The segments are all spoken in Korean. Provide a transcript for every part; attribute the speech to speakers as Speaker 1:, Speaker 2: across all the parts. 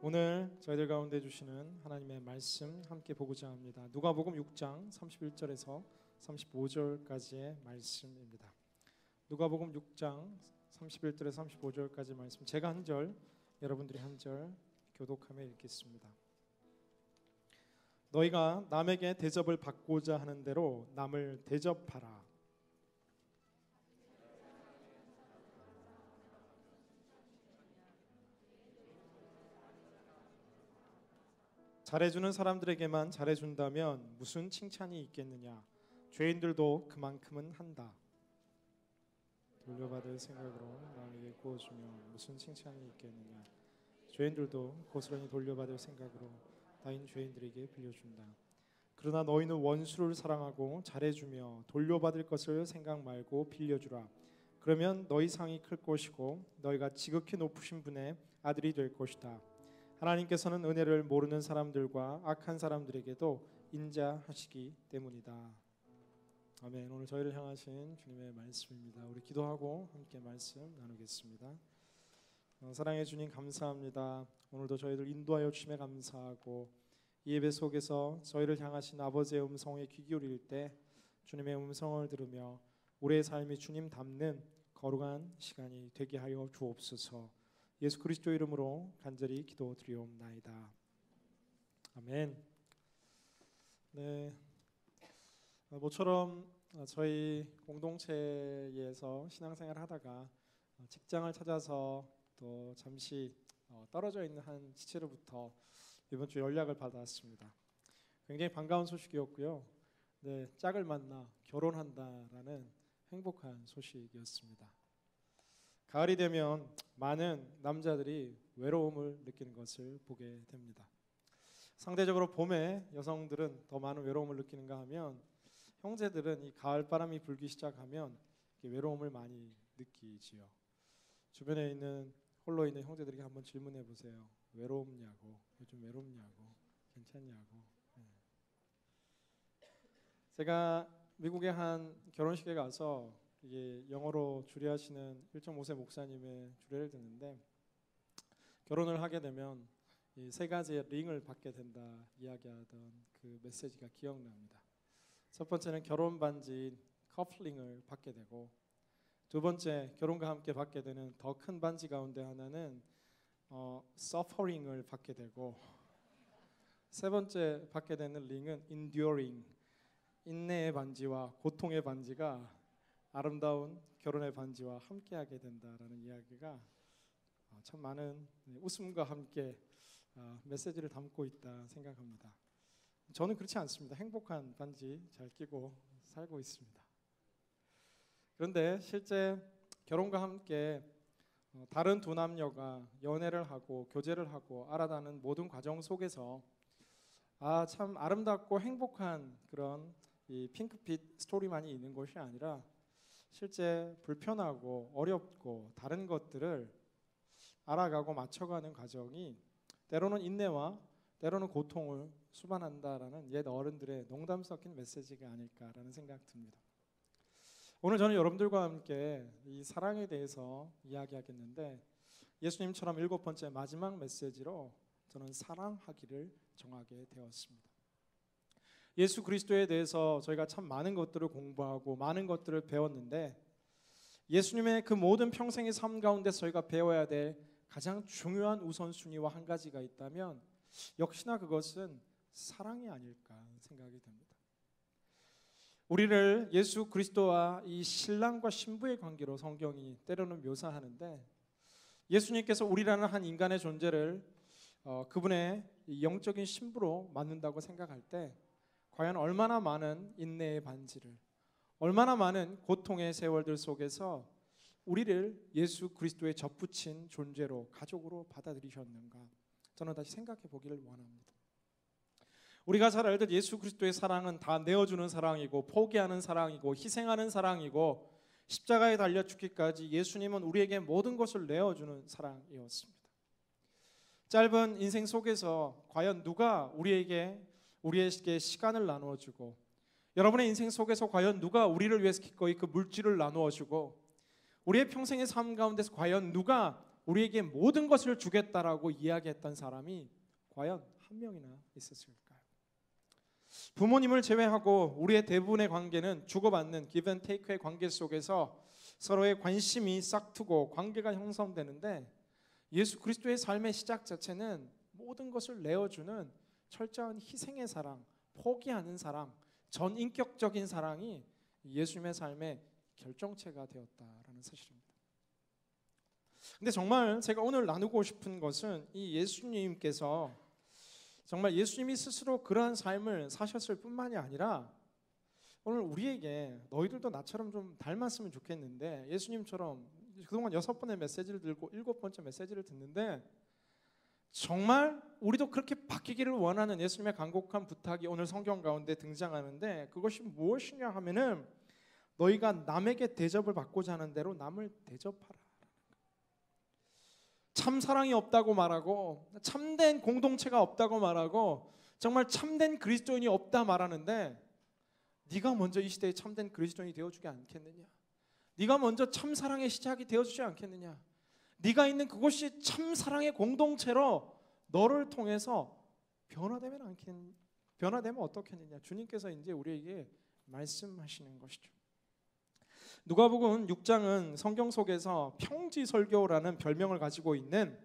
Speaker 1: 오늘 저희들 가운데 주시는 하나님의 말씀 함께 보고자 합니다. 누가복음 6장 31절에서 35절까지의 말씀입니다. 누가복음 6장 31절에서 35절까지 말씀, 제가 한 절, 여러분들이 한 절 교독하며 읽겠습니다. 너희가 남에게 대접을 받고자 하는 대로 남을 대접하라. 잘해주는 사람들에게만 잘해준다면 무슨 칭찬이 있겠느냐? 죄인들도 그만큼은 한다. 돌려받을 생각으로 남에게 구워주며 무슨 칭찬이 있겠느냐? 죄인들도 고스란히 돌려받을 생각으로 다인 죄인들에게 빌려준다. 그러나 너희는 원수를 사랑하고 잘해주며 돌려받을 것을 생각 말고 빌려주라. 그러면 너희 상이 클 것이고 너희가 지극히 높으신 분의 아들이 될 것이다. 하나님께서는 은혜를 모르는 사람들과 악한 사람들에게도 인자하시기 때문이다. 아멘. 오늘 저희를 향하신 주님의 말씀입니다. 우리 기도하고 함께 말씀 나누겠습니다. 사랑해 주님 감사합니다. 오늘도 저희들 인도하여 주심에 감사하고 이 예배 속에서 저희를 향하신 아버지의 음성에 귀 기울일 때 주님의 음성을 들으며 우리의 삶이 주님 닮는 거룩한 시간이 되게 하여 주옵소서. 예수 그리스도 이름으로 간절히 기도드리옵나이다. 아멘. 네, 모처럼 저희 공동체에서 신앙생활을 하다가 직장을 찾아서 또 잠시 떨어져 있는 한 지체로부터 이번 주 연락을 받았습니다. 굉장히 반가운 소식이었고요. 네, 짝을 만나 결혼한다라는 행복한 소식이었습니다. 가을이 되면 많은 남자들이 외로움을 느끼는 것을 보게 됩니다. 상대적으로 봄에 여성들은 더 많은 외로움을 느끼는가 하면 형제들은 이 가을 바람이 불기 시작하면 외로움을 많이 느끼지요. 주변에 있는 홀로 있는 형제들에게 한번 질문해 보세요. 외롭냐고, 요즘 외롭냐고, 괜찮냐고. 네. 제가 미국의 한 결혼식에 가서 이게 영어로 주례하시는 1.5세 목사님의 주례를 듣는데, 결혼을 하게 되면 이 세 가지의 링을 받게 된다 이야기하던 그 메시지가 기억납니다. 첫 번째는 결혼 반지인 커플링을 받게 되고, 두 번째 결혼과 함께 받게 되는 더 큰 반지 가운데 하나는 서퍼링을 받게 되고, 세 번째 받게 되는 링은 enduring, 인내의 반지와 고통의 반지가 아름다운 결혼의 반지와 함께하게 된다라는 이야기가 참 많은 웃음과 함께 메시지를 담고 있다 생각합니다. 저는 그렇지 않습니다. 행복한 반지 잘 끼고 살고 있습니다. 그런데 실제 결혼과 함께 다른 두 남녀가 연애를 하고 교제를 하고 알아가는 모든 과정 속에서 참 아름답고 행복한 그런 이 핑크빛 스토리만이 있는 것이 아니라 실제 불편하고 어렵고 다른 것들을 알아가고 맞춰가는 과정이 때로는 인내와 때로는 고통을 수반한다라는 옛 어른들의 농담 섞인 메시지가 아닐까라는 생각 듭니다. 오늘 저는 여러분들과 함께 이 사랑에 대해서 이야기하겠는데, 예수님처럼 7번째 마지막 메시지로 저는 사랑하기를 정하게 되었습니다. 예수 그리스도에 대해서 저희가 참 많은 것들을 공부하고 많은 것들을 배웠는데, 예수님의 그 모든 평생의 삶 가운데 저희가 배워야 될 가장 중요한 우선순위와 한 가지가 있다면 역시나 그것은 사랑이 아닐까 생각이 됩니다. 우리를 예수 그리스도와 이 신랑과 신부의 관계로 성경이 때로는 묘사하는데, 예수님께서 우리라는 한 인간의 존재를 그분의 영적인 신부로 만든다고 생각할 때 과연 얼마나 많은 인내의 반지를, 얼마나 많은 고통의 세월들 속에서 우리를 예수 그리스도에 접붙인 존재로, 가족으로 받아들이셨는가, 저는 다시 생각해 보기를 원합니다. 우리가 잘 알듯 예수 그리스도의 사랑은 다 내어주는 사랑이고 포기하는 사랑이고 희생하는 사랑이고, 십자가에 달려 죽기까지 예수님은 우리에게 모든 것을 내어주는 사랑이었습니다. 짧은 인생 속에서 과연 누가 우리에게 시간을 나누어주고, 여러분의 인생 속에서 과연 누가 우리를 위해서 기꺼이 그 물질을 나누어주고, 우리의 평생의 삶 가운데서 과연 누가 우리에게 모든 것을 주겠다라고 이야기했던 사람이 과연 한 명이나 있었을까요? 부모님을 제외하고 우리의 대부분의 관계는 주고받는 give and take의 관계 속에서 서로의 관심이 싹트고 관계가 형성되는데, 예수 그리스도의 삶의 시작 자체는 모든 것을 내어주는 철저한 희생의 사랑, 포기하는 사랑, 전인격적인 사랑이 예수님의 삶의 결정체가 되었다라는 사실입니다. 근데 정말 제가 오늘 나누고 싶은 것은 이 예수님께서 정말 예수님이 스스로 그러한 삶을 사셨을 뿐만이 아니라 오늘 우리에게 너희들도 나처럼 좀 닮았으면 좋겠는데, 예수님처럼 그동안 6번의 메시지를 들고 7번째 메시지를 듣는데 정말 우리도 그렇게 바뀌기를 원하는 예수님의 간곡한 부탁이 오늘 성경 가운데 등장하는데, 그것이 무엇이냐 하면은 너희가 남에게 대접을 받고자 하는 대로 남을 대접하라. 참 사랑이 없다고 말하고 참된 공동체가 없다고 말하고 정말 참된 그리스도인이 없다 말하는데, 네가 먼저 이 시대에 참된 그리스도인이 되어주지 않겠느냐? 네가 먼저 참 사랑의 시작이 되어주지 않겠느냐? 네가 있는 그곳이 참 사랑의 공동체로 너를 통해서 변화되면 어떻겠느냐? 주님께서 이제 우리에게 말씀하시는 것이죠. 누가복음 6장은 성경 속에서 평지설교라는 별명을 가지고 있는,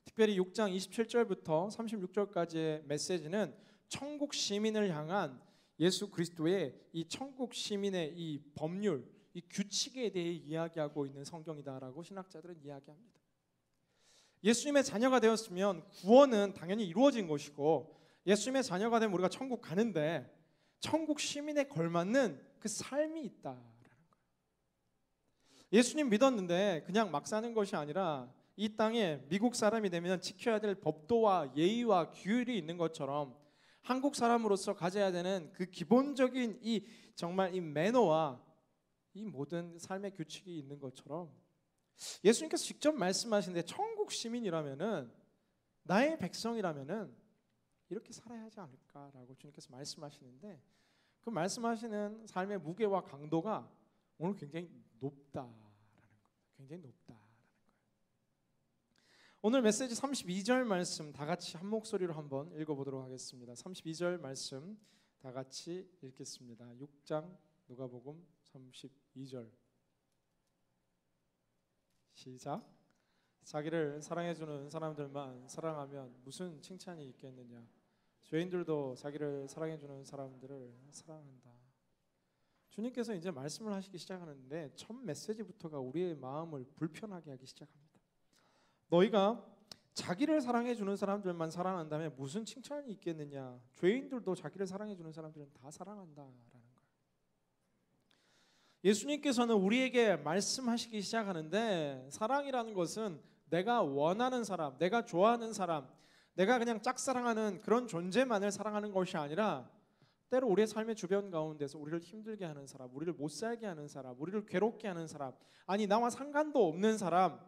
Speaker 1: 특별히 6장 27절부터 36절까지의 메시지는 천국 시민을 향한 예수 그리스도의 이 천국 시민의 이 법률, 이 규칙에 대해 이야기하고 있는 성경이다라고 신학자들은 이야기합니다. 예수님의 자녀가 되었으면 구원은 당연히 이루어진 것이고, 예수님의 자녀가 되면 우리가 천국 가는데 천국 시민에 걸맞는 그 삶이 있다라는 거예요. 예수님 믿었는데 그냥 막 사는 것이 아니라 이 땅에 미국 사람이 되면 지켜야 될 법도와 예의와 규율이 있는 것처럼 한국 사람으로서 가져야 되는 그 기본적인 이 정말 이 매너와 이 모든 삶의 규칙이 있는 것처럼 예수님께서 직접 말씀하시는데, 천국 시민이라면은 나의 백성이라면은 이렇게 살아야 하지 않을까라고 주님께서 말씀하시는데, 그 말씀하시는 삶의 무게와 강도가 오늘 굉장히 높다라는 거예요. 굉장히 높다라는 거예요. 오늘 메시지 32절 말씀 다 같이 한 목소리로 한번 읽어보도록 하겠습니다. 32절 말씀 다 같이 읽겠습니다. 6장 누가복음 32절 시작. 자기를 사랑해주는 사람들만 사랑하면 무슨 칭찬이 있겠느냐? 죄인들도 자기를 사랑해주는 사람들을 사랑한다. 주님께서 이제 말씀을 하시기 시작하는데 첫 메시지부터가 우리의 마음을 불편하게 하기 시작합니다. 너희가 자기를 사랑해주는 사람들만 사랑한다면 무슨 칭찬이 있겠느냐? 죄인들도 자기를 사랑해주는 사람들은 다 사랑한다라는 거예요. 예수님께서는 우리에게 말씀하시기 시작하는데, 사랑이라는 것은 내가 원하는 사람, 내가 좋아하는 사람, 내가 그냥 짝사랑하는 그런 존재만을 사랑하는 것이 아니라 때로 우리의 삶의 주변 가운데서 우리를 힘들게 하는 사람, 우리를 못 살게 하는 사람, 우리를 괴롭게 하는 사람, 아니 나와 상관도 없는 사람,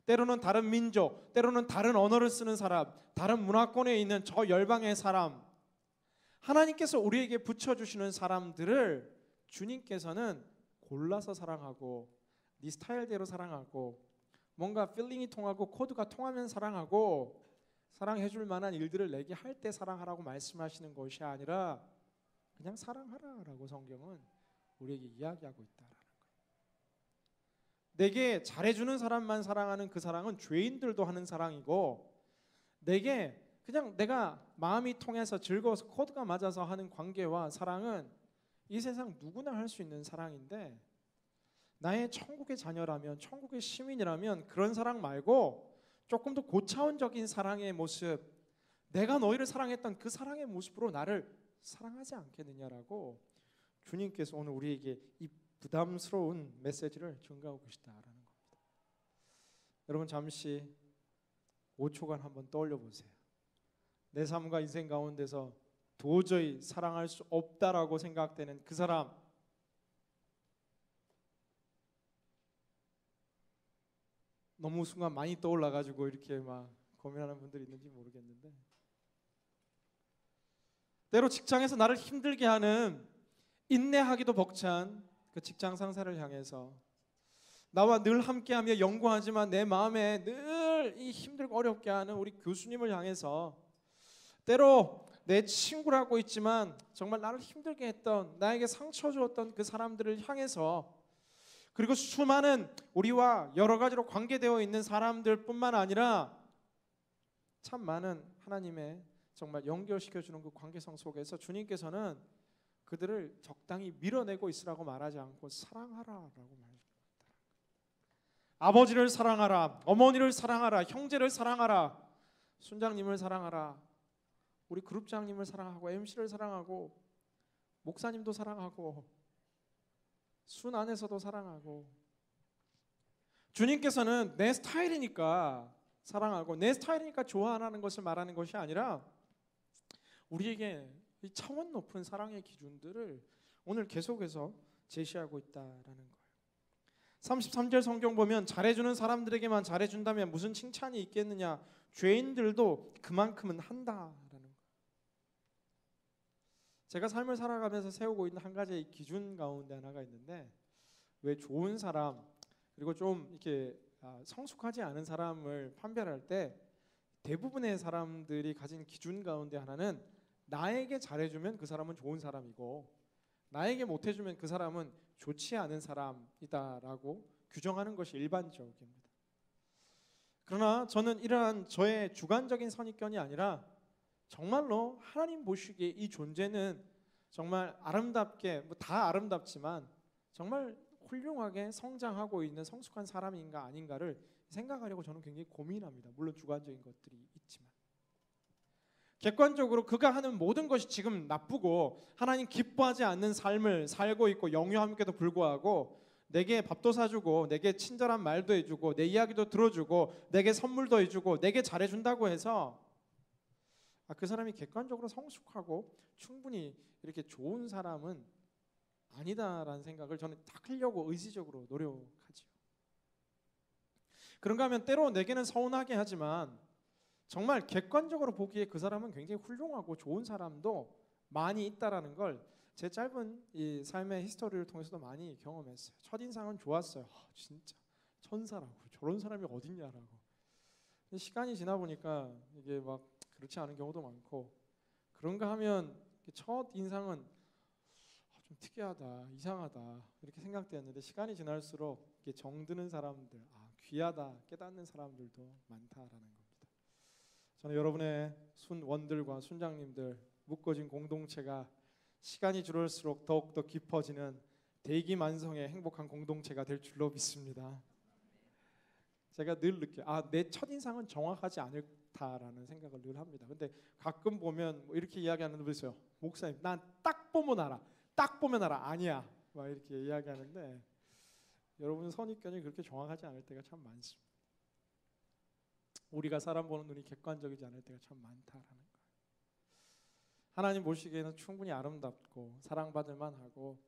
Speaker 1: 때로는 다른 민족, 때로는 다른 언어를 쓰는 사람, 다른 문화권에 있는 저 열방의 사람, 하나님께서 우리에게 붙여주시는 사람들을 주님께서는 골라서 사랑하고 네 스타일대로 사랑하고 뭔가 필링이 통하고 코드가 통하면 사랑하고 사랑해줄 만한 일들을 내게 할 때 사랑하라고 말씀하시는 것이 아니라 그냥 사랑하라라고 성경은 우리에게 이야기하고 있다라는 거예요. 내게 잘해주는 사람만 사랑하는 그 사랑은 죄인들도 하는 사랑이고, 내게 그냥 내가 마음이 통해서 즐거워서 코드가 맞아서 하는 관계와 사랑은 이 세상 누구나 할 수 있는 사랑인데, 나의 천국의 자녀라면, 천국의 시민이라면 그런 사랑 말고 조금 더 고차원적인 사랑의 모습, 내가 너희를 사랑했던 그 사랑의 모습으로 나를 사랑하지 않겠느냐라고 주님께서 오늘 우리에게 이 부담스러운 메시지를 전가하고 계시다라는 겁니다. 여러분 잠시 5초간 한번 떠올려 보세요. 내 삶과 인생 가운데서 도저히 사랑할 수 없다라고 생각되는 그 사람, 너무 순간 많이 떠올라가지고 이렇게 막 고민하는 분들이 있는지 모르겠는데, 때로 직장에서 나를 힘들게 하는 인내하기도 벅찬 그 직장 상사를 향해서 나와 늘 함께하며 연구하지만 내 마음에 늘 정말 이 힘들고 어렵게 하는 우리 교수님을 향해서, 때로 내 친구라고 있지만 정말 나를 힘들게 했던, 나에게 상처 주었던 그 사람들을 향해서, 그리고 수많은 우리와 여러 가지로 관계되어 있는 사람들뿐만 아니라 참 많은 하나님의 정말 연결시켜주는 그 관계성 속에서 주님께서는 그들을 적당히 밀어내고 있으라고 말하지 않고 사랑하라라고 말합니다. 아버지를 사랑하라, 어머니를 사랑하라, 형제를 사랑하라, 순장님을 사랑하라, 우리 그룹장님을 사랑하고 MC를 사랑하고 목사님도 사랑하고 순 안에서도 사랑하고, 주님께서는 내 스타일이니까 사랑하고 내 스타일이니까 좋아하는 것을 말하는 것이 아니라 우리에게 이 차원 높은 사랑의 기준들을 오늘 계속해서 제시하고 있다라는 거예요. 33절 성경 보면 잘해주는 사람들에게만 잘해준다면 무슨 칭찬이 있겠느냐, 죄인들도 그만큼은 한다라는 거예요. 제가 삶을 살아가면서 세우고 있는 한 가지의 기준 가운데 하나가 있는데, 왜 좋은 사람 그리고 좀 이렇게 성숙하지 않은 사람을 판별할 때 대부분의 사람들이 가진 기준 가운데 하나는 나에게 잘해주면 그 사람은 좋은 사람이고 나에게 못해주면 그 사람은 좋지 않은 사람이다라고 규정하는 것이 일반적입니다. 그러나 저는 이러한 저의 주관적인 선입견이 아니라 정말로 하나님 보시기에 이 존재는 정말 아름답게, 다 아름답지만 정말 훌륭하게 성장하고 있는 성숙한 사람인가 아닌가를 생각하려고 저는 굉장히 고민합니다. 물론 주관적인 것들이 있지만 객관적으로 그가 하는 모든 것이 지금 나쁘고 하나님 기뻐하지 않는 삶을 살고 있고 영유함에도 불구하고 내게 밥도 사주고 내게 친절한 말도 해주고 내 이야기도 들어주고 내게 선물도 해주고 내게 잘해준다고 해서 그 사람이 객관적으로 성숙하고 충분히 이렇게 좋은 사람은 아니다라는 생각을 저는 딱 하려고 의지적으로 노력하죠. 그런가 하면 때로 내게는 서운하게 하지만 정말 객관적으로 보기에 그 사람은 굉장히 훌륭하고 좋은 사람도 많이 있다라는 걸 제 짧은 이 삶의 히스토리를 통해서도 많이 경험했어요. 첫인상은 좋았어요. 진짜 천사라고, 저런 사람이 어딨냐라고. 시간이 지나 보니까 이게 막 그렇지 않은 경우도 많고, 그런가 하면 첫 인상은 좀 특이하다, 이상하다 이렇게 생각되었는데 시간이 지날수록 이게 정드는 사람들, 귀하다 깨닫는 사람들도 많다라는 겁니다. 저는 여러분의 순원들과 순장님들 묶어진 공동체가 시간이 지날수록 더욱더 깊어지는 대기만성의 행복한 공동체가 될 줄로 믿습니다. 제가 늘 느껴요. 내 첫인상은 정확하지 않다라는 생각을 늘 합니다. 근데 가끔 보면 이렇게 이야기하는 분들 있어요. 목사님, 난 딱 보면 알아. 딱 보면 알아. 아니야. 막 이렇게 이야기하는데 여러분의 선입견이 그렇게 정확하지 않을 때가 참 많습니다. 우리가 사람 보는 눈이 객관적이지 않을 때가 참 많다라는 거예요. 하나님 보시기에는 충분히 아름답고 사랑받을 만하고,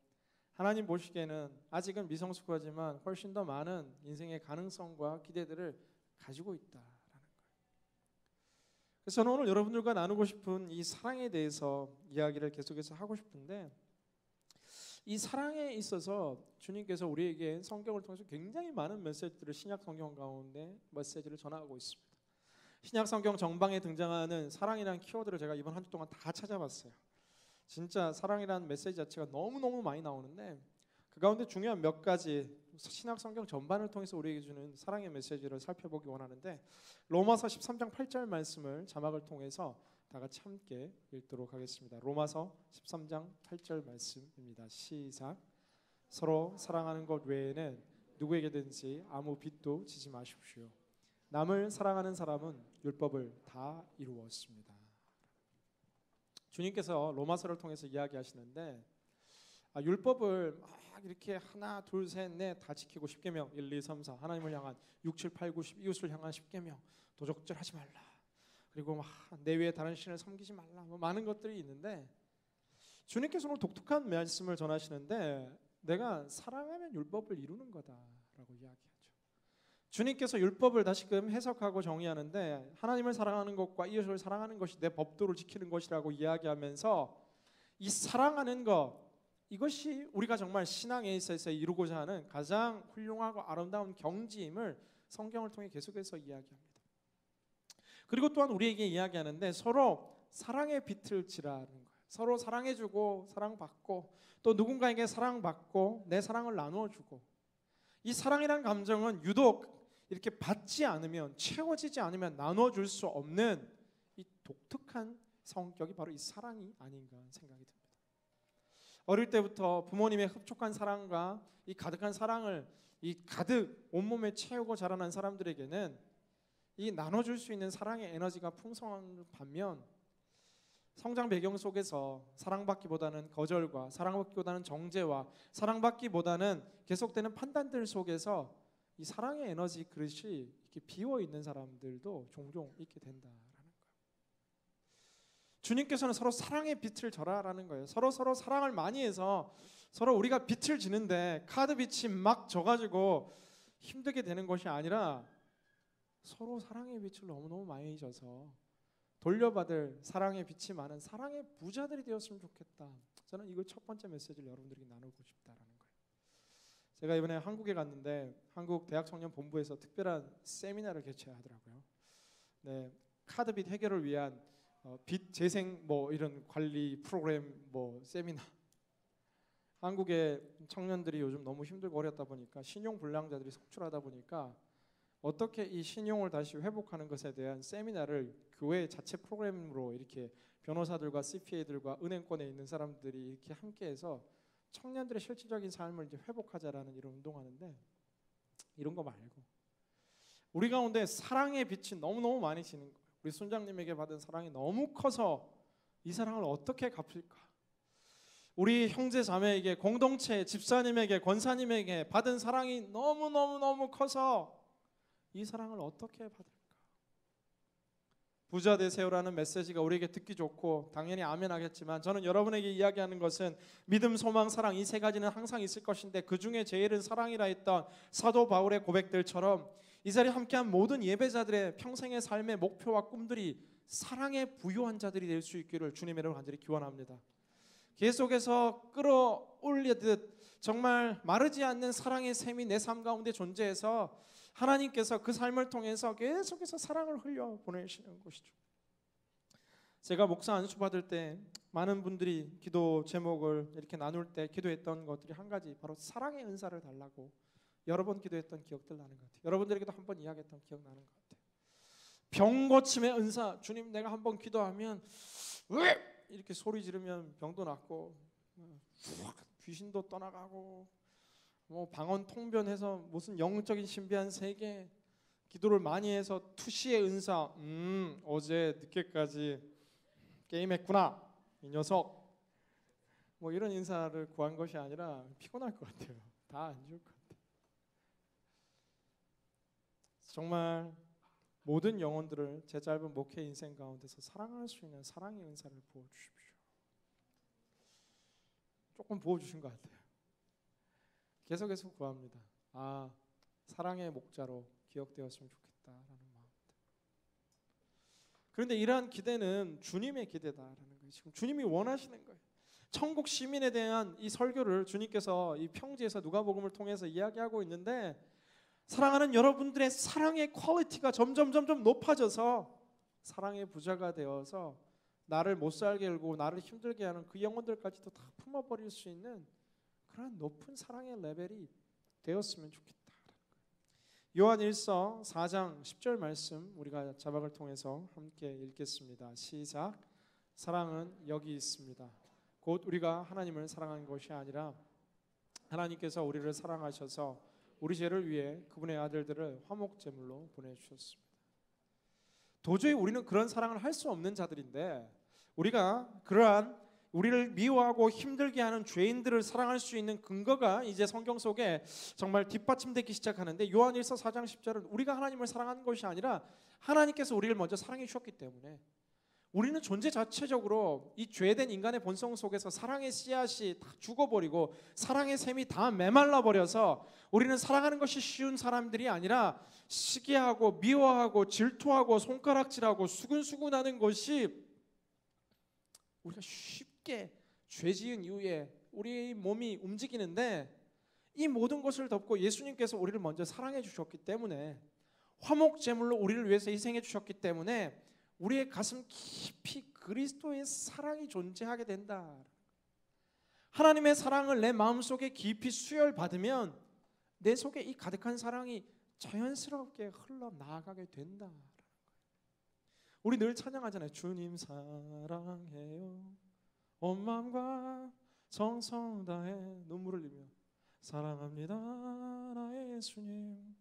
Speaker 1: 하나님 보시기에는 아직은 미성숙하지만 훨씬 더 많은 인생의 가능성과 기대들을 가지고 있다라는 거예요. 그래서 저는 오늘 여러분들과 나누고 싶은 이 사랑에 대해서 이야기를 계속해서 하고 싶은데, 이 사랑에 있어서 주님께서 우리에게 성경을 통해서 굉장히 많은 메시지들을 신약 성경 가운데 메시지를 전하고 있습니다. 신약 성경 정방에 등장하는 사랑이라는 키워드를 제가 이번 한 주 동안 다 찾아봤어요. 진짜 사랑이라는 메시지 자체가 너무너무 많이 나오는데 그 가운데 중요한 몇 가지 신약 성경 전반을 통해서 우리에게 주는 사랑의 메시지를 살펴보기 원하는데, 로마서 13장 8절 말씀을 자막을 통해서 다 같이 함께 읽도록 하겠습니다. 로마서 13장 8절 말씀입니다. 시작. 서로 사랑하는 것 외에는 누구에게든지 아무 빚도 지지 마십시오. 남을 사랑하는 사람은 율법을 다 이루었습니다. 주님께서 로마서를 통해서 이야기하시는데 율법을 막 이렇게 하나 둘 셋 넷 다 지키고 10계명 1, 2, 3, 4 하나님을 향한 6, 7, 8, 9, 10 이웃을 향한 10계명, 도적질하지 말라, 그리고 막 내 외에 다른 신을 섬기지 말라, 많은 것들이 있는데 주님께서 오늘 독특한 말씀을 전하시는데 내가 사랑하면 율법을 이루는 거다라고 이야기하죠. 주님께서 율법을 다시금 해석하고 정의하는데 하나님을 사랑하는 것과 이웃을 사랑하는 것이 내 법도를 지키는 것이라고 이야기하면서 이 사랑하는 것, 이것이 우리가 정말 신앙에 있어서 이루고자 하는 가장 훌륭하고 아름다운 경지임을 성경을 통해 계속해서 이야기합니다. 그리고 또한 우리에게 이야기하는데 서로 사랑의 빛을 지라는 거예요. 서로 사랑해주고 사랑받고 또 누군가에게 사랑받고 내 사랑을 나누어주고, 이 사랑이란 감정은 유독 이렇게 받지 않으면, 채워지지 않으면 나눠줄 수 없는 이 독특한 성격이 바로 이 사랑이 아닌가 생각이 듭니다. 어릴 때부터 부모님의 흡족한 사랑과 이 가득한 사랑을 이 가득 온몸에 채우고 자라난 사람들에게는 이 나눠줄 수 있는 사랑의 에너지가 풍성한 반면, 성장 배경 속에서 사랑받기보다는 거절과 사랑받기보다는 정죄와 사랑받기보다는 계속되는 판단들 속에서 이 사랑의 에너지 그릇이 이렇게 비어 있는 사람들도 종종 있게 된다라는 거예요. 주님께서는 서로 사랑의 빛을 져라라는 거예요. 서로 사랑을 많이 해서 서로 우리가 빛을 지는데 카드 빛이 막 져가지고 힘들게 되는 것이 아니라 서로 사랑의 빛을 너무너무 많이 져서 돌려받을 사랑의 빛이 많은 사랑의 부자들이 되었으면 좋겠다. 저는 이거 첫 번째 메시지를 여러분들에게 나누고 싶다라는 거예요. 제가 이번에 한국에 갔는데 한국 대학청년본부에서 특별한 세미나를 개최하더라고요. 네, 카드빚 해결을 위한 빚 재생 뭐 이런 관리 프로그램 뭐 세미나. 한국의 청년들이 요즘 너무 힘들고 어렵다 보니까 신용 불량자들이 속출하다 보니까 어떻게 이 신용을 다시 회복하는 것에 대한 세미나를 교회 자체 프로그램으로 이렇게 변호사들과 CPA들과 은행권에 있는 사람들이 이렇게 함께해서 청년들의 실질적인 삶을 이제 회복하자라는 이런 운동하는데, 이런 거 말고 우리 가운데 사랑의 빛이 너무너무 많이 지는 거예요. 우리 순장님에게 받은 사랑이 너무 커서 이 사랑을 어떻게 갚을까? 우리 형제 자매에게, 공동체 집사님에게, 권사님에게 받은 사랑이 너무 커서 이 사랑을 어떻게 받을까? 부자 되세요라는 메시지가 우리에게 듣기 좋고 당연히 아멘 하겠지만, 저는 여러분에게 이야기하는 것은 믿음, 소망, 사랑 이 세 가지는 항상 있을 것인데 그 중에 제일은 사랑이라 했던 사도 바울의 고백들처럼 이 자리에 함께한 모든 예배자들의 평생의 삶의 목표와 꿈들이 사랑에 부유한 자들이 될 수 있기를 주님의 이름으로 간절히 기원합니다. 계속해서 끌어올리듯 정말 마르지 않는 사랑의 샘이 내 삶 가운데 존재해서 하나님께서 그 삶을 통해서 계속해서 사랑을 흘려 보내시는 것이죠. 제가 목사 안수 받을 때 많은 분들이 기도 제목을 이렇게 나눌 때 기도했던 것들이 한 가지, 바로 사랑의 은사를 달라고 여러 번 기도했던 기억들 나는 것 같아요. 여러분들에게도 한 번 이야기했던 기억 나는 것 같아요. 병 고침의 은사, 주님 내가 한 번 기도하면 이렇게 소리 지르면 병도 낫고 귀신도 떠나가고 뭐 방언 통변해서 무슨 영적인 신비한 세계, 기도를 많이 해서 투시의 은사, 어제 늦게까지 게임했구나 이 녀석, 뭐 이런 인사를 구한 것이 아니라 피곤할 것 같아요. 다 안 좋을 것 같아요. 정말 모든 영혼들을 제 짧은 목회 인생 가운데서 사랑할 수 있는 사랑의 은사를 부어주십시오. 조금 부어주신 것 같아요. 계속해서 구합니다. 사랑의 목자로 기억되었으면 좋겠다라는 마음입니다. 그런데 이러한 기대는 주님의 기대다라는 거예요. 지금 주님이 원하시는 거예요. 천국 시민에 대한 이 설교를 주님께서 이 평지에서 누가복음을 통해서 이야기하고 있는데, 사랑하는 여러분들의 사랑의 퀄리티가 점점 높아져서 사랑의 부자가 되어서 나를 못 살게 울고 나를 힘들게 하는 그 영혼들까지도 다 품어버릴 수 있는 그런 높은 사랑의 레벨이 되었으면 좋겠다. 요한일서 4장 10절 말씀 우리가 자막을 통해서 함께 읽겠습니다. 시작. 사랑은 여기 있습니다. 곧 우리가 하나님을 사랑한 것이 아니라 하나님께서 우리를 사랑하셔서 우리 죄를 위해 그분의 아들들을 화목제물로 보내주셨습니다. 도저히 우리는 그런 사랑을 할 수 없는 자들인데, 우리가 그러한 우리를 미워하고 힘들게 하는 죄인들을 사랑할 수 있는 근거가 이제 성경 속에 정말 뒷받침되기 시작하는데, 요한일서 4장 10절은 우리가 하나님을 사랑하는 것이 아니라 하나님께서 우리를 먼저 사랑해 주셨기 때문에, 우리는 존재 자체적으로 이 죄된 인간의 본성 속에서 사랑의 씨앗이 다 죽어버리고 사랑의 샘이 다 메말라 버려서 우리는 사랑하는 것이 쉬운 사람들이 아니라 시기하고 미워하고 질투하고 손가락질하고 수근수근하는 것이 우리가 쉽게 죄 지은 이후에 우리 몸이 움직이는데, 이 모든 것을 덮고 예수님께서 우리를 먼저 사랑해 주셨기 때문에 화목제물로 우리를 위해서 희생해 주셨기 때문에 우리의 가슴 깊이 그리스도의 사랑이 존재하게 된다. 하나님의 사랑을 내 마음속에 깊이 수혈받으면 내 속에 이 가득한 사랑이 자연스럽게 흘러나가게 된다. 우리 늘 찬양하잖아요. 주님 사랑해요 온 마음과 정성 다해 눈물을 흘리며 사랑합니다 나의 예수님.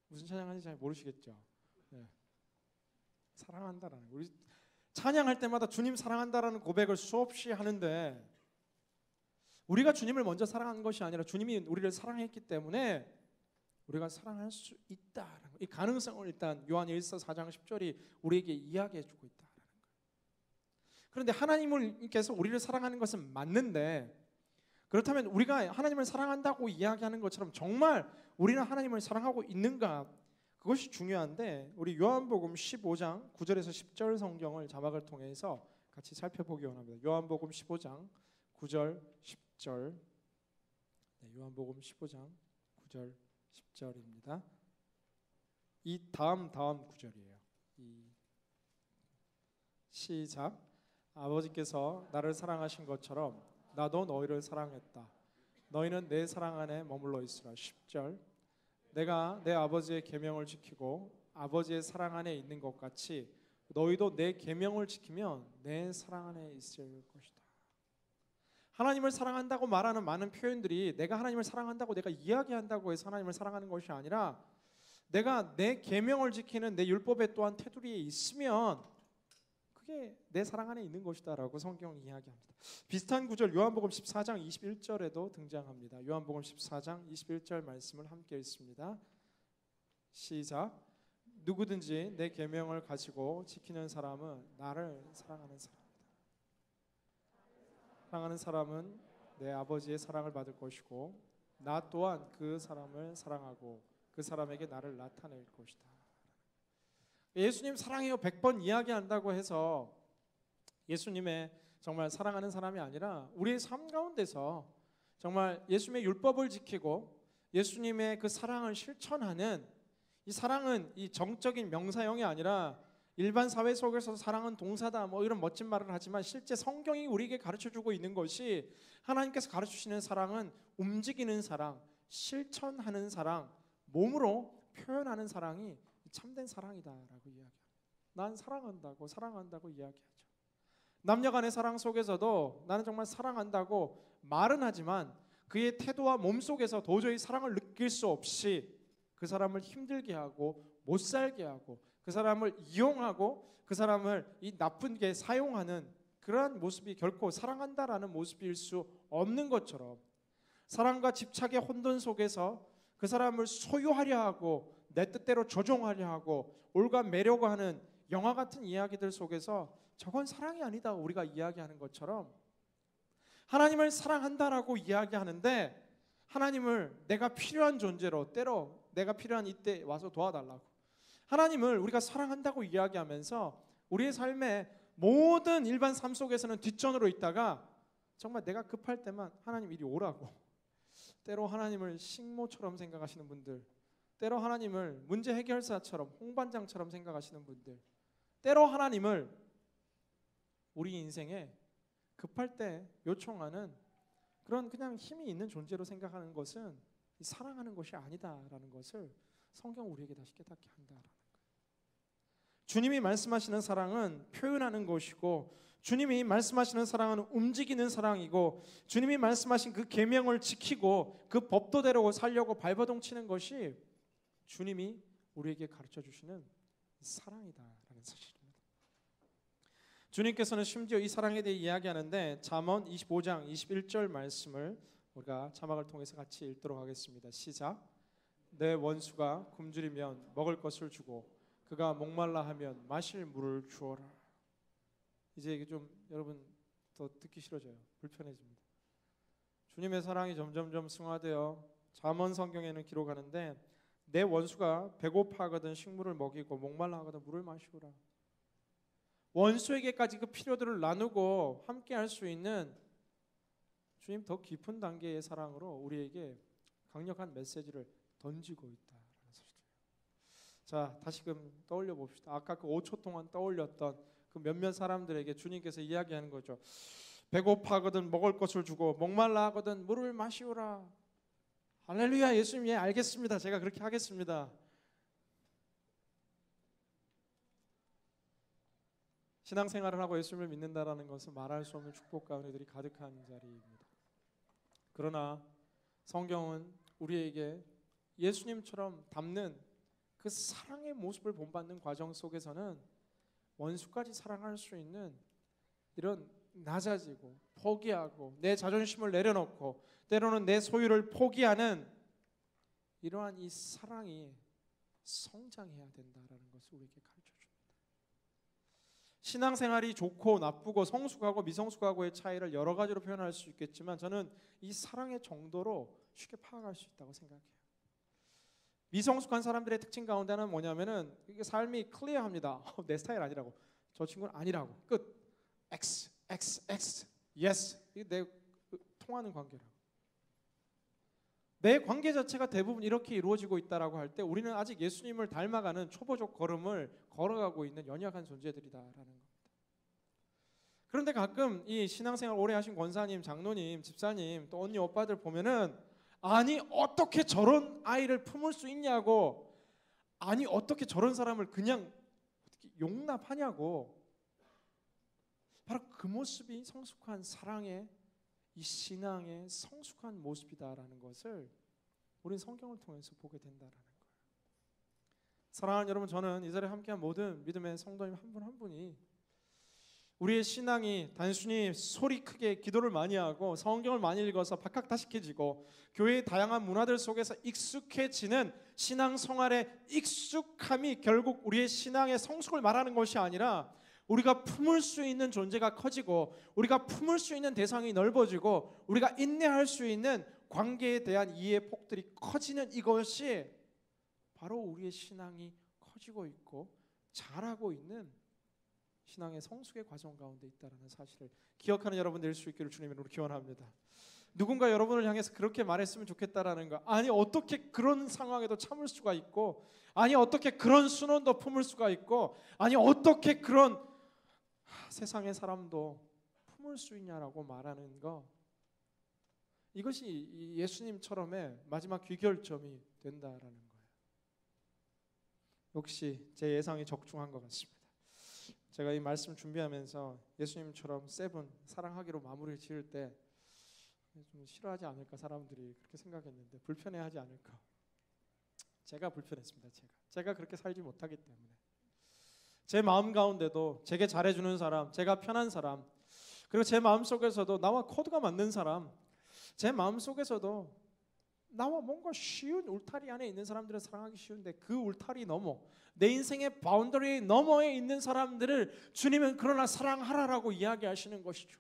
Speaker 1: 무슨 찬양하는지 잘 모르시겠죠? 네. 사랑한다라는, 우리 찬양할 때마다 주님 사랑한다라는 고백을 수없이 하는데 우리가 주님을 먼저 사랑한 것이 아니라 주님이 우리를 사랑했기 때문에 우리가 사랑할 수 있다라는 이 가능성을 일단 요한 1서 4장 10절이 우리에게 이야기해 주고 있다라는 거예요. 그런데 하나님께서 우리를 사랑하는 것은 맞는데, 그렇다면 우리가 하나님을 사랑한다고 이야기하는 것처럼 정말 우리는 하나님을 사랑하고 있는가, 그것이 중요한데, 우리 요한복음 15장 9절에서 10절 성경을 자막을 통해서 같이 살펴보기 원합니다. 요한복음 15장 9절 10절. 네, 요한복음 15장 9절 10절입니다. 이 다음 구절이에요. 시작. 아버지께서 나를 사랑하신 것처럼 나도 너희를 사랑했다. 너희는 내 사랑 안에 머물러 있으라. 10절. 내가 내 아버지의 계명을 지키고 아버지의 사랑 안에 있는 것 같이 너희도 내 계명을 지키면 내 사랑 안에 있을 것이다. 하나님을 사랑한다고 말하는 많은 표현들이 내가 하나님을 사랑한다고 내가 이야기한다고 해서 하나님을 사랑하는 것이 아니라 내가 내 계명을 지키는 내 율법에 또한 테두리에 있으면 그게 내 사랑 안에 있는 것이다 라고 성경이 이야기합니다. 비슷한 구절 요한복음 14장 21절에도 등장합니다. 요한복음 14장 21절 말씀을 함께 읽습니다. 시작. 누구든지 내 계명을 가지고 지키는 사람은 나를 사랑하는 사람이다. 사랑하는 사람은 내 아버지의 사랑을 받을 것이고 나 또한 그 사람을 사랑하고 그 사람에게 나를 나타낼 것이다. 예수님 사랑해요 100번 이야기한다고 해서 예수님의 정말 사랑하는 사람이 아니라 우리의 삶 가운데서 정말 예수님의 율법을 지키고 예수님의 그 사랑을 실천하는, 이 사랑은 이 정적인 명사형이 아니라 일반 사회 속에서 사랑은 동사다 뭐 이런 멋진 말을 하지만 실제 성경이 우리에게 가르쳐주고 있는 것이, 하나님께서 가르쳐주시는 사랑은 움직이는 사랑, 실천하는 사랑, 몸으로 표현하는 사랑이 참된 사랑이다라고 이야기합니다. 난 사랑한다고 이야기하죠. 남녀 간의 사랑 속에서도 나는 정말 사랑한다고 말은 하지만 그의 태도와 몸 속에서 도저히 사랑을 느낄 수 없이 그 사람을 힘들게 하고 못 살게 하고 그 사람을 이용하고 그 사람을 이 나쁘게 사용하는 그러한 모습이 결코 사랑한다라는 모습일 수 없는 것처럼, 사랑과 집착의 혼돈 속에서 그 사람을 소유하려 하고 내 뜻대로 조종하려 하고 올가매려고 하는 영화 같은 이야기들 속에서 저건 사랑이 아니다 우리가 이야기하는 것처럼, 하나님을 사랑한다라고 이야기하는데 하나님을 내가 필요한 존재로, 때로 내가 필요한 이때 와서 도와달라고, 하나님을 우리가 사랑한다고 이야기하면서 우리의 삶의 모든 일반 삶 속에서는 뒷전으로 있다가 정말 내가 급할 때만 하나님 이리 오라고, 때로 하나님을 식모처럼 생각하시는 분들, 때로 하나님을 문제 해결사처럼 홍반장처럼 생각하시는 분들, 때로 하나님을 우리 인생에 급할 때 요청하는 그런 그냥 힘이 있는 존재로 생각하는 것은 사랑하는 것이 아니다라는 것을 성경 우리에게 다시 깨닫게 한다라는 거예요. 주님이 말씀하시는 사랑은 표현하는 것이고, 주님이 말씀하시는 사랑은 움직이는 사랑이고, 주님이 말씀하신 그 계명을 지키고 그 법도대로 살려고 발버둥 치는 것이 주님이 우리에게 가르쳐 주시는 사랑이다라는 사실입니다. 주님께서는 심지어 이 사랑에 대해 이야기하는데 잠언 25장 21절 말씀을 우리가 자막을 통해서 같이 읽도록 하겠습니다. 시작. 내 원수가 굶주리면 먹을 것을 주고 그가 목말라 하면 마실 물을 주어라. 이제 이게 좀 여러분 더 듣기 싫어져요. 불편해집니다. 주님의 사랑이 점점점 승화되어 잠언 성경에는 기록하는데 내 원수가 배고파하거든 식물을 먹이고 목말라 하거든 물을 마시오라. 원수에게까지 그 필요들을 나누고 함께 할 수 있는 주님 더 깊은 단계의 사랑으로 우리에게 강력한 메시지를 던지고 있다라는 사실이에요. 자, 다시금 떠올려 봅시다. 아까 그 5초 동안 떠올렸던 그 몇몇 사람들에게 주님께서 이야기하는 거죠. 배고파하거든 먹을 것을 주고 목말라 하거든 물을 마시오라. 할렐루야. 예수님, 예, 알겠습니다. 제가 그렇게 하겠습니다. 신앙생활을 하고 예수님을 믿는다라는 것은 말할 수 없는 축복과 은혜들이 가득한 자리입니다. 그러나 성경은 우리에게 예수님처럼 닮는 그 사랑의 모습을 본받는 과정 속에서는 원수까지 사랑할 수 있는 이런 낮아지고 포기하고 내 자존심을 내려놓고 때로는 내 소유를 포기하는 이러한 이 사랑이 성장해야 된다라는 것을 우리에게 가르쳐줍니다. 신앙생활이 좋고 나쁘고 성숙하고 미성숙하고의 차이를 여러 가지로 표현할 수 있겠지만 저는 이 사랑의 정도로 쉽게 파악할 수 있다고 생각해요. 미성숙한 사람들의 특징 가운데는 뭐냐면은 이게 삶이 클리어합니다. 내 스타일 아니라고, 저 친구는 아니라고, 끝. X, X, X, yes. 이게 내 통하는 관계라고. 내 관계 자체가 대부분 이렇게 이루어지고 있다라고 할 때 우리는 아직 예수님을 닮아가는 초보적 걸음을 걸어가고 있는 연약한 존재들이다라는 겁니다. 그런데 가끔 이 신앙생활 오래 하신 권사님, 장로님, 집사님, 또 언니, 오빠들 보면은 아니 어떻게 저런 아이를 품을 수 있냐고, 아니 어떻게 저런 사람을 그냥 어떻게 용납하냐고. 바로 그 모습이 성숙한 사랑의 이 신앙의 성숙한 모습이다라는 것을 우리는 성경을 통해서 보게 된다라는 거예요. 사랑하는 여러분, 저는 이 자리에 함께한 모든 믿음의 성도님 한 분 한 분이 우리의 신앙이 단순히 소리 크게 기도를 많이 하고 성경을 많이 읽어서 박학다식해지고 교회의 다양한 문화들 속에서 익숙해지는 신앙 생활의 익숙함이 결국 우리의 신앙의 성숙을 말하는 것이 아니라 우리가 품을 수 있는 존재가 커지고 우리가 품을 수 있는 대상이 넓어지고 우리가 인내할 수 있는 관계에 대한 이해의 폭들이 커지는 이것이 바로 우리의 신앙이 커지고 있고 자라고 있는 신앙의 성숙의 과정 가운데 있다는 사실을 기억하는 여러분 될 수 있기를 주님으로 기원합니다. 누군가 여러분을 향해서 그렇게 말했으면 좋겠다라는 거, 아니 어떻게 그런 상황에도 참을 수가 있고, 아니 어떻게 그런 순원도 품을 수가 있고, 아니 어떻게 그런 세상의 사람도 품을 수 있냐라고 말하는 거, 이것이 예수님처럼의 마지막 귀결점이 된다라는 거예요. 역시 제 예상이 적중한 것 같습니다. 제가 이 말씀 준비하면서 예수님처럼 세븐 사랑하기로 마무리 지을 때 좀 싫어하지 않을까, 사람들이 그렇게 생각했는데 불편해하지 않을까. 제가 불편했습니다. 제가 그렇게 살지 못하기 때문에 제 마음 가운데도 제게 잘해주는 사람, 제가 편한 사람, 그리고 제 마음 속에서도 나와 코드가 맞는 사람, 제 마음 속에서도 나와 뭔가 쉬운 울타리 안에 있는 사람들은 사랑하기 쉬운데 그 울타리 너머, 내 인생의 바운더리 너머에 있는 사람들을 주님은 그러나 사랑하라라고 이야기하시는 것이죠.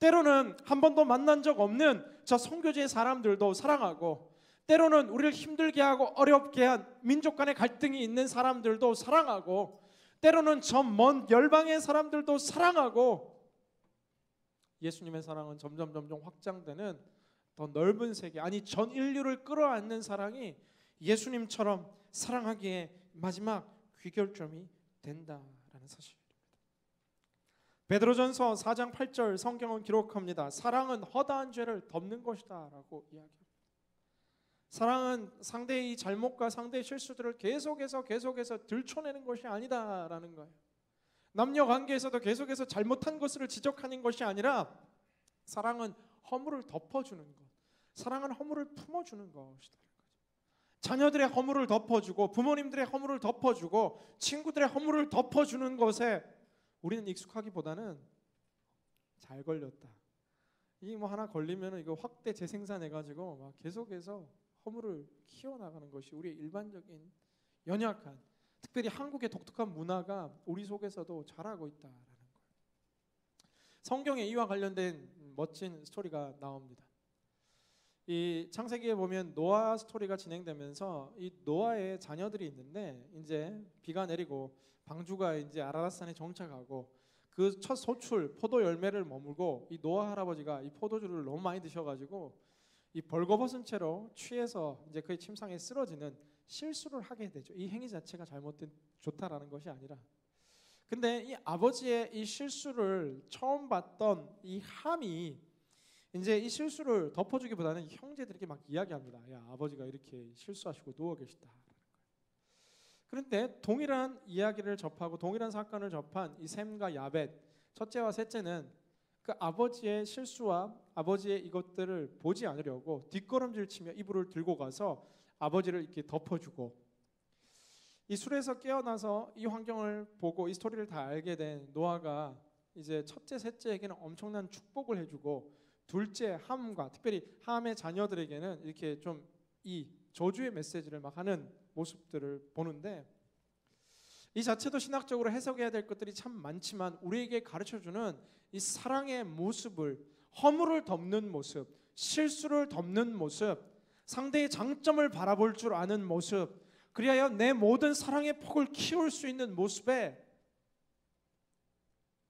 Speaker 1: 때로는 한 번도 만난 적 없는 저 선교지의 사람들도 사랑하고, 때로는 우리를 힘들게 하고 어렵게 한 민족 간의 갈등이 있는 사람들도 사랑하고, 때로는 저 먼 열방의 사람들도 사랑하고, 예수님의 사랑은 점점 확장되는 더 넓은 세계, 아니 전 인류를 끌어안는 사랑이 예수님처럼 사랑하기에 마지막 귀결점이 된다라는 사실입니다. 베드로전서 4장 8절 성경은 기록합니다. 사랑은 허다한 죄를 덮는 것이다 라고 이야기합니다. 사랑은 상대의 잘못과 상대의 실수들을 계속해서 들춰내는 것이 아니다라는 거예요. 남녀 관계에서도 계속해서 잘못한 것을 지적하는 것이 아니라 사랑은 허물을 덮어주는 것, 사랑은 허물을 품어주는 것이다. 자녀들의 허물을 덮어주고 부모님들의 허물을 덮어주고 친구들의 허물을 덮어주는 것에 우리는 익숙하기보다는 잘 걸렸다, 이 뭐 하나 걸리면 이거 확대 재생산해가지고 막 계속해서 허물을 키워나가는 것이 우리의 일반적인 연약한, 특별히 한국의 독특한 문화가 우리 속에서도 자라고 있다라는 거예요. 성경에 이와 관련된 멋진 스토리가 나옵니다. 이 창세기에 보면 노아 스토리가 진행되면서 이 노아의 자녀들이 있는데 이제 비가 내리고 방주가 이제 아라랏산에 정착하고 그 첫 소출 포도 열매를 머물고 이 노아 할아버지가 이 포도주를 너무 많이 드셔가지고 이 벌거벗은 채로 취해서 이제 그의 침상에 쓰러지는 실수를 하게 되죠. 이 행위 자체가 좋다라는 것이 아니라, 근데 이 아버지의 이 실수를 처음 봤던 이 함이 이제 이 실수를 덮어주기보다는 형제들에게 막 이야기합니다. 야, 아버지가 이렇게 실수하시고 누워 계시다. 그런데 동일한 이야기를 접하고 동일한 사건을 접한 이 셈과 야벳, 첫째와 셋째는 그 아버지의 실수와 아버지의 이것들을 보지 않으려고 뒷걸음질 치며 이불을 들고 가서 아버지를 이렇게 덮어주고, 이 술에서 깨어나서 이 환경을 보고 이 스토리를 다 알게 된 노아가 이제 첫째, 셋째에게는 엄청난 축복을 해주고, 둘째 함과 특별히 함의 자녀들에게는 이렇게 좀 이 저주의 메시지를 막 하는 모습들을 보는데, 이 자체도 신학적으로 해석해야 될 것들이 참 많지만 우리에게 가르쳐주는 이 사랑의 모습을, 허물을 덮는 모습, 실수를 덮는 모습, 상대의 장점을 바라볼 줄 아는 모습, 그리하여 내 모든 사랑의 폭을 키울 수 있는 모습에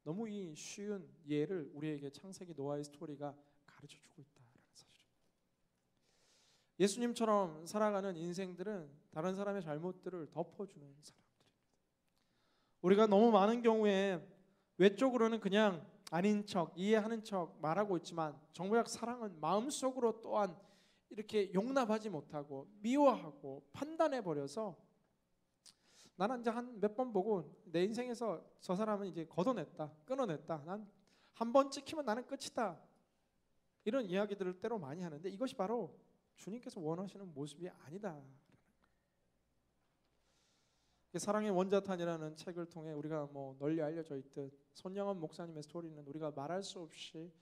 Speaker 1: 너무 이 쉬운 예를 우리에게 창세기 노아의 스토리가 가르쳐주고 있다라는 사실입니다. 예수님처럼 살아가는 인생들은 다른 사람의 잘못들을 덮어주는 사람들입니다. 우리가 너무 많은 경우에 외적으로는 그냥 아닌 척, 이해하는 척 말하고 있지만 정작 사랑은 마음속으로 또한 이렇게 용납하지 못하고 미워하고 판단해버려서, 나는 이제 한 몇 번 보고 내 인생에서 저 사람은 이제 걷어냈다, 끊어냈다, 난 한 번 찍히면 나는 끝이다, 이런 이야기들을 때로 많이 하는데 이것이 바로 주님께서 원하시는 모습이 아니다. 사랑의 원자탄이라는 책을 통해 우리가 뭐 널리 알려져 있듯 손영원 목사님의 스토리는 우리가 말할 수 없이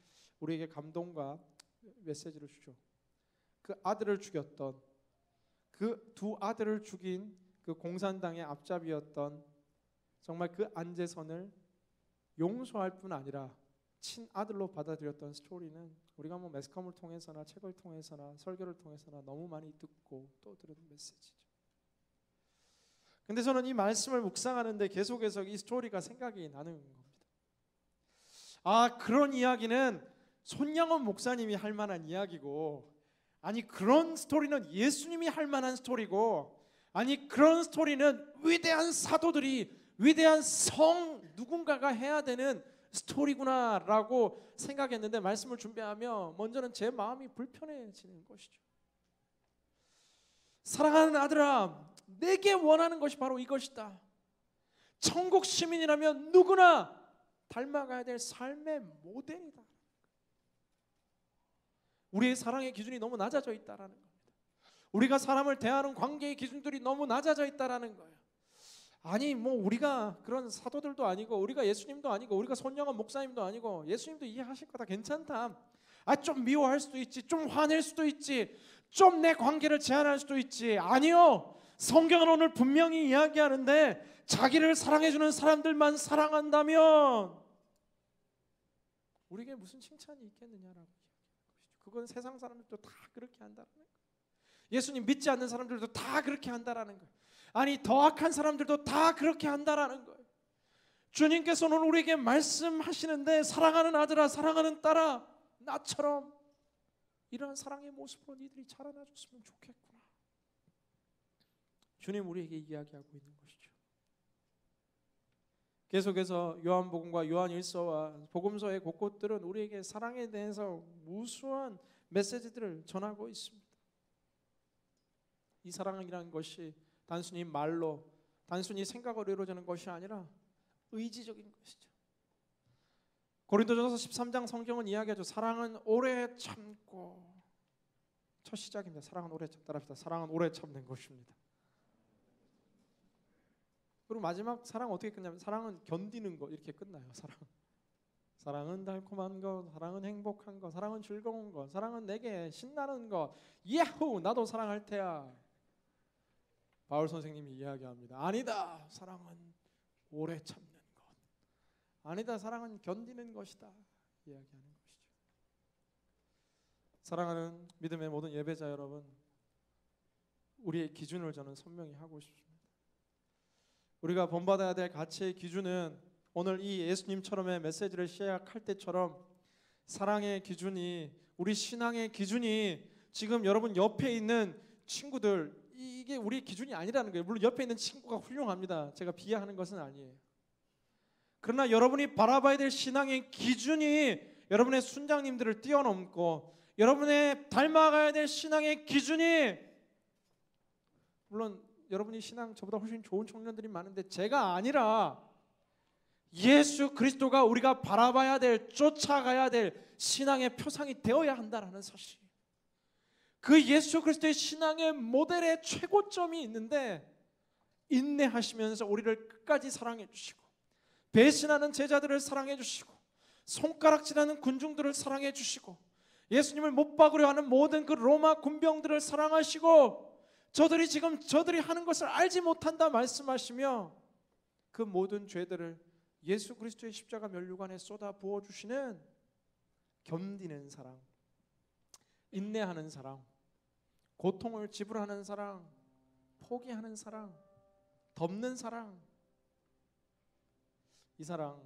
Speaker 1: 우리에게 감동과 메시지를 주죠. 그 아들을 죽였던, 그 두 아들을 죽인 그 공산당의 앞잡이였던 정말 그 안재선을 용서할 뿐 아니라 친아들로 받아들였던 스토리는 우리가 뭐 매스컴을 통해서나 책을 통해서나 설교를 통해서나 너무 많이 듣고 또 들은 메시지죠. 근데 저는 이 말씀을 묵상하는데 계속해서 이 스토리가 생각이 나는 겁니다. 아, 그런 이야기는 손영원 목사님이 할 만한 이야기고, 아니 그런 스토리는 예수님이 할 만한 스토리고, 아니 그런 스토리는 위대한 사도들이, 위대한 성 누군가가 해야 되는 스토리구나라고 생각했는데, 말씀을 준비하며 먼저는 제 마음이 불편해지는 것이죠. 사랑하는 아들아, 내게 원하는 것이 바로 이것이다. 천국 시민이라면 누구나 닮아가야 될 삶의 모델이다. 우리의 사랑의 기준이 너무 낮아져 있다라는 겁니다. 우리가 사람을 대하는 관계의 기준들이 너무 낮아져 있다라는 거예요. 아니 뭐 우리가 그런 사도들도 아니고, 우리가 예수님도 아니고, 우리가 손영원 목사님도 아니고, 예수님도 이해하실 거다, 괜찮다. 아, 좀 미워할 수도 있지, 좀 화낼 수도 있지, 좀 내 관계를 제한할 수도 있지. 아니요, 성경은 오늘 분명히 이야기하는데 자기를 사랑해주는 사람들만 사랑한다면 우리에게 무슨 칭찬이 있겠느냐라고 이야기하는 것이죠. 그건 세상 사람들도 다 그렇게 한다는 거예요. 예수님 믿지 않는 사람들도 다 그렇게 한다라는 거예요. 아니 더 악한 사람들도 다 그렇게 한다라는 거예요. 주님께서는 우리에게 말씀하시는데, 사랑하는 아들아, 사랑하는 딸아, 나처럼 이러한 사랑의 모습으로 니들이 자라나줬으면 좋겠구나. 주님 우리에게 이야기하고 있는 것이죠. 계속해서 요한복음과 요한일서와 복음서의 곳곳들은 우리에게 사랑에 대해서 무수한 메시지들을 전하고 있습니다. 이 사랑이라는 것이 단순히 말로, 단순히 생각으로 이루어지는 것이 아니라 의지적인 것이죠. 고린도전서 13장 성경은 이야기하죠. 사랑은 오래 참고. 첫 시작입니다. 사랑은 오래 참다. 합시다. 사랑은 오래 참는 것입니다. 그리고 마지막 사랑 어떻게 끝나면 사랑은 견디는 거, 이렇게 끝나요. 사랑은 달콤한 것, 사랑은 행복한 것, 사랑은 즐거운 것, 사랑은 내게 신나는 것. 예후, 나도 사랑할 테야. 바울 선생님이 이야기합니다. 아니다, 사랑은 오래 참는 것. 아니다, 사랑은 견디는 것이다. 이야기하는 것이죠. 사랑하는 믿음의 모든 예배자 여러분, 우리의 기준을 저는 선명히 하고 싶습니다. 우리가 본받아야 될 가치의 기준은 오늘 이 예수님처럼의 메시지를 시작할 때처럼 사랑의 기준이, 우리 신앙의 기준이 지금 여러분 옆에 있는 친구들, 이게 우리의 기준이 아니라는 거예요. 물론 옆에 있는 친구가 훌륭합니다. 제가 비하하는 것은 아니에요. 그러나 여러분이 바라봐야 될 신앙의 기준이 여러분의 순장님들을 뛰어넘고, 여러분의 닮아가야 될 신앙의 기준이, 물론 여러분이 신앙 저보다 훨씬 좋은 청년들이 많은데 제가 아니라 예수 그리스도가 우리가 바라봐야 될, 쫓아가야 될 신앙의 표상이 되어야 한다는 사실. 그 예수 그리스도의 신앙의 모델의 최고점이 있는데, 인내하시면서 우리를 끝까지 사랑해 주시고, 배신하는 제자들을 사랑해 주시고, 손가락질하는 군중들을 사랑해 주시고, 예수님을 못 박으려 하는 모든 그 로마 군병들을 사랑하시고, 저들이 하는 것을 알지 못한다 말씀하시며, 그 모든 죄들을 예수 그리스도의 십자가 면류관에 쏟아 부어주시는 견디는 사랑, 인내하는 사랑, 고통을 지불하는 사랑, 포기하는 사랑, 덮는 사랑, 이 사랑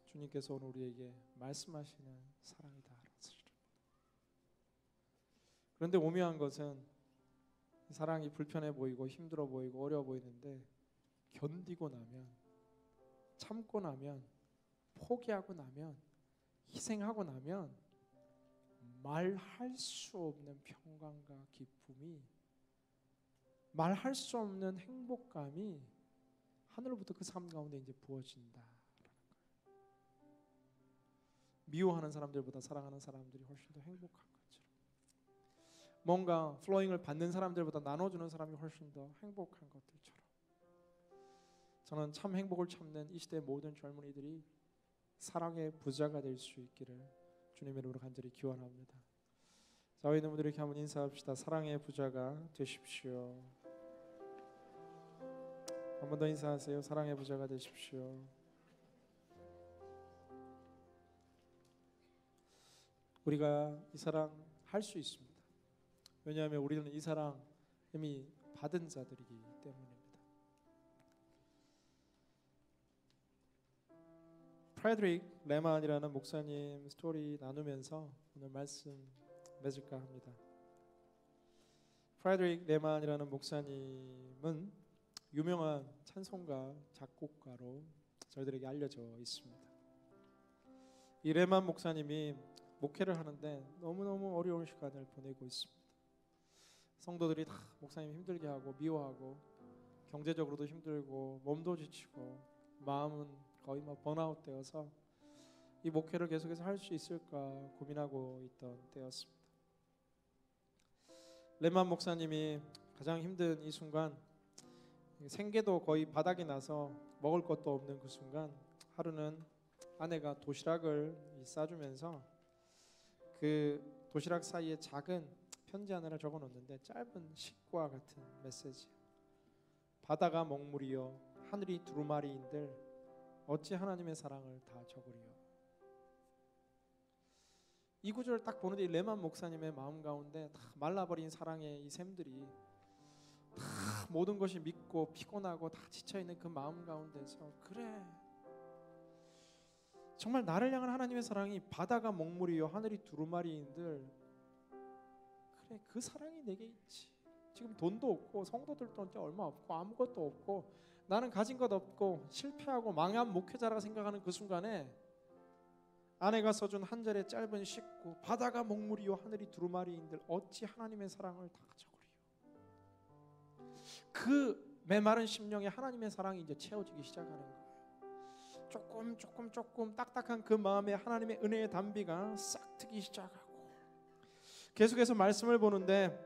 Speaker 1: 주님께서 오늘 우리에게 말씀하시는 사랑이다. 그런데 오묘한 것은 사랑이 불편해 보이고 힘들어 보이고 어려워 보이는데, 견디고 나면, 참고 나면, 포기하고 나면, 희생하고 나면 말할 수 없는 평강과 기쁨이, 말할 수 없는 행복감이 하늘로부터 그 삶 가운데 이제 부어진다. 미워하는 사람들보다 사랑하는 사람들이 훨씬 더 행복한 것처럼, 뭔가 플로잉을 받는 사람들보다 나눠주는 사람이 훨씬 더 행복한 것들처럼, 저는 참 행복을 찾는 이 시대의 모든 젊은이들이 사랑의 부자가 될 수 있기를 주님의 이름으로 간절히 기원합니다. 자, 우리 분들 이렇게 한번 인사합시다. 사랑의 부자가 되십시오. 한 번 더 인사하세요. 사랑의 부자가 되십시오. 우리가 이 사랑 할 수 있습니다. 왜냐하면 우리는 이 사랑 이미 받은 자들이기 때문입니다. 프레드릭 레만이라는 목사님 스토리 나누면서 오늘 말씀 맺을까 합니다. 프레드릭 레만이라는 목사님은 유명한 찬송가 작곡가로 저희들에게 알려져 있습니다. 이 레만 목사님이 목회를 하는데 너무너무 어려운 시간을 보내고 있습니다. 성도들이 다 목사님 힘들게 하고 미워하고, 경제적으로도 힘들고 몸도 지치고 마음은 거의 번아웃 되어서 이 목회를 계속해서 할 수 있을까 고민하고 있던 때였습니다. 레만 목사님이 가장 힘든 이 순간, 생계도 거의 바닥이 나서 먹을 것도 없는 그 순간, 하루는 아내가 도시락을 싸주면서 그 도시락 사이에 작은 편지 하나를 적어 놓는데, 짧은 시과 같은 메시지. 바다가 먹물이여 하늘이 두루마리인들 어찌 하나님의 사랑을 다 적으리요. 이 구절을 딱 보는데 이 레만 목사님의 마음 가운데 다 말라버린 사랑의 이 샘들이, 다 모든 것이 밉고 피곤하고 다 지쳐있는 그 마음 가운데서, 그래, 정말 나를 향한 하나님의 사랑이 바다가 먹물이요 하늘이 두루마리인들, 그래, 그 사랑이 내게 있지. 지금 돈도 없고 성도들도 이제 얼마 없고 아무것도 없고 나는 가진 것 없고 실패하고 망한 목회자라고 생각하는 그 순간에 아내가 써준 한 절의 짧은 식구, 바다가 먹물이요 하늘이 두루마리인들 어찌 하나님의 사랑을 다 적으리요. 그 메마른 심령에 하나님의 사랑이 이제 채워지기 시작하는 거예요. 조금 딱딱한 그 마음에 하나님의 은혜의 담비가 싹 트기 시작하고, 계속해서 말씀을 보는데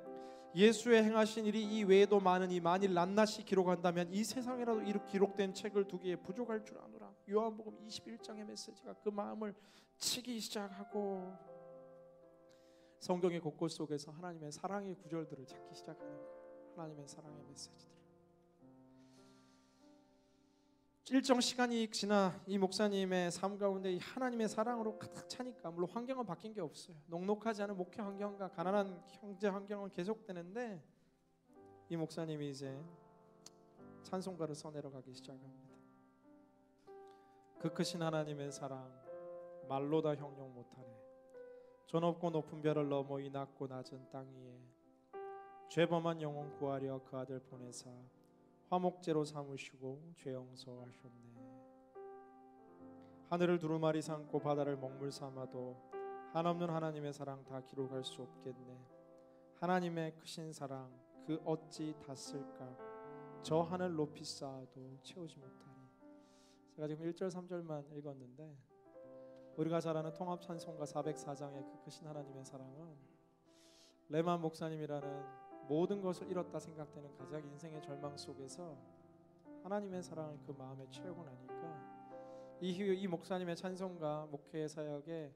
Speaker 1: 예수의 행하신 일이 이 외에도 많으니 만일 낱낱이 기록한다면 이 세상에라도 기록된 책을 두기에 부족할 줄 아노라. 요한복음 21장의 메시지가 그 마음을 치기 시작하고, 성경의 곳곳 속에서 하나님의 사랑의 구절들을 찾기 시작하는 거예요. 하나님의 사랑의 메시지들. 일정 시간이 지나 이 목사님의 삶 가운데 이 하나님의 사랑으로 가득 차니까, 물론 환경은 바뀐 게 없어요. 녹록하지 않은 목회 환경과 가난한 경제 환경은 계속되는데, 이 목사님이 이제 찬송가를 써내려가기 시작합니다. 그 크신 하나님의 사랑 말로 다 형용 못하네. 저 높고 높은 별을 넘어 이 낮고 낮은 땅 위에 죄범한 영혼 구하려 그 아들 보내사 화목제로 삼으시고 죄 용서하셨네. 하늘을 두루마리 삼고 바다를 먹물 삼아도 한없는 하나님의 사랑 다 기록할 수 없겠네. 하나님의 크신 사랑 그 어찌 닿을까. 저 하늘 높이 쌓아도 채우지 못하리. 제가 지금 1절 3절만 읽었는데 우리가 잘 아는 통합찬송가 404장의 그 크신 하나님의 사랑은 레만 목사님이라는 모든 것을 잃었다 생각되는 가장 인생의 절망 속에서 하나님의 사랑을 그 마음에 채우고 나니까 이후에 이 목사님의 찬송가 목회 사역에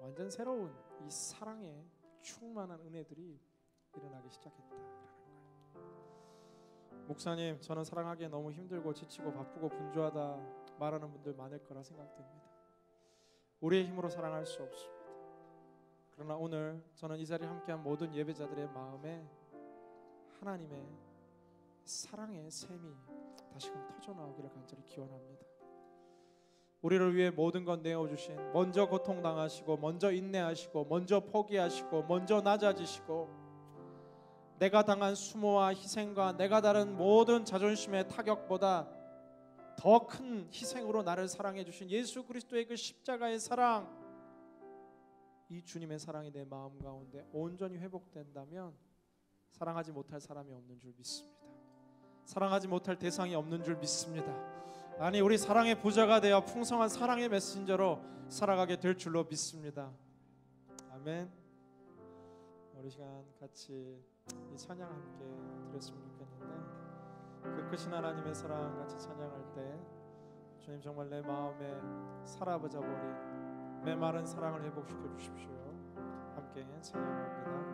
Speaker 1: 완전 새로운 이 사랑의 충만한 은혜들이 일어나기 시작했다라는 거예요. 목사님, 저는 사랑하기에 너무 힘들고 지치고 바쁘고 분주하다 말하는 분들 많을 거라 생각됩니다. 우리의 힘으로 사랑할 수 없습니다. 그러나 오늘 저는 이 자리에 함께한 모든 예배자들의 마음에 하나님의 사랑의 샘이 다시금 터져나오기를 간절히 기원합니다. 우리를 위해 모든 것 내어주신, 먼저 고통당하시고 먼저 인내하시고 먼저 포기하시고 먼저 낮아지시고 내가 당한 수모와 희생과 내가 다른 모든 자존심의 타격보다 더 큰 희생으로 나를 사랑해 주신 예수 그리스도의 그 십자가의 사랑, 이 주님의 사랑이 내 마음 가운데 온전히 회복된다면 사랑하지 못할 사람이 없는 줄 믿습니다. 사랑하지 못할 대상이 없는 줄 믿습니다. 아니, 우리 사랑의 부자가 되어 풍성한 사랑의 메신저로 살아가게 될 줄로 믿습니다. 아멘. 우리 시간 같이 이 찬양 함께 드렸으면 좋겠는데, 그 크신 하나님의 사랑 같이 찬양할 때 주님 정말 내 마음에 사라져버린 메마른 사랑을 회복시켜 주십시오. 함께 찬양합니다.